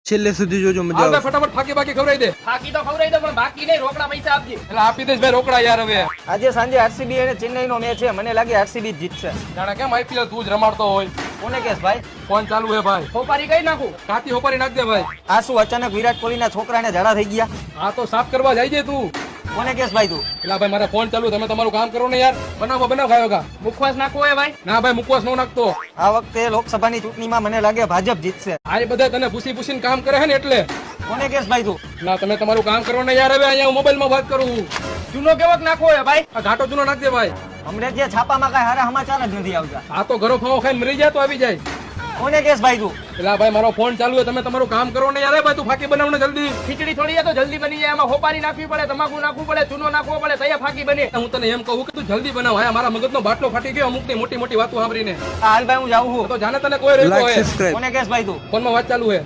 છેલ્લે સુધી જોજો, મજા હાલ આવશે. ભાઈ ફટાફટ ફાકી બાકી ખવડાવી દે. ફાકી તો ખવડાવી દો પણ બાકી નહીં, રોકડા પૈસા આપજે. એટલે આપી દઈશ ભાઈ રોકડા યાર. હવે આજે સાંજે આરસીબી અને ચેન્નઈનો મેચ છે, મને લાગે આરસીબી જીતશે. જાણે કેમ આઈપીએલ તું જ રમાડતો હોય. કોને કેસ ભાઈ? ફોન ચાલુ હે ભાઈ. હોપારી કઈ નાખું. કાતી હોપારી નાખ દે ભાઈ. આ શું અચાનક વિરાટ કોહલીના છોકરાને ઝાડા થઈ ગયા? આ તો સાફ કરવા જાય છે તું. કોને કેસ ભાઈ તું? એટલે ભાઈ મારા ફોન ચાલુ, તમે તમારું કામ કરો ને યાર. બનાવો ખાયો કા. મુખવાસ નાખવો હે ભાઈ. ના ભાઈ મુકવાસ નો નાખતો. આ વખતે લોકસભાની ચૂંટણીમાં મને લાગે ભાજપ જીતશે. આ બધા તને પૂછીને કામ કરે છે ને એટલે. કોને કેસ ભાઈ તું? ના તમે તમારું કામ કરો ને યાર. હવે અહીંયા મોબાઈલ માં વાત કરું. જૂનો કેવોક નાખવો હે ભાઈ. આ ઘાટો જૂનો નાખ દે ભાઈ. હમણાં જે છાપામાં કઈ સારા સમાચાર જ નથી આવતા. આ તો ઘરો ખાવો ખાઈને મરી જાય તો આવી જાય. કોને કેસ ભાઈ તું? એટલે ભાઈ મારો ફોન ચાલુ છે, તમે તમારું કામ કરો ને યાર. ભાઈ તું ફાકી બનાવ ને જલ્દી. ખીચડી થોડી છે તો જલ્દી બની જાય. એમાં હોપારી નાખવી પડે, તમાકુ નાખવું પડે, ચૂનો નાખવો પડે, તૈયાર ફાકી બને. હું તને એમ કહું કે તું જલ્દી બનાવ. હા મારા મગજનો બાટલો ફાટી ગયો અમુક ની મોટી મોટી વાતો સાંભળીને. હાલ ભાઈ હું જાઉં છું. તો જાણે તને કોઈ રહેતો લાઈક હોય. સબસ્ક્રાઇબ. કોને કેસ ભાઈ તું? ફોનમાં વાત ચાલુ છે.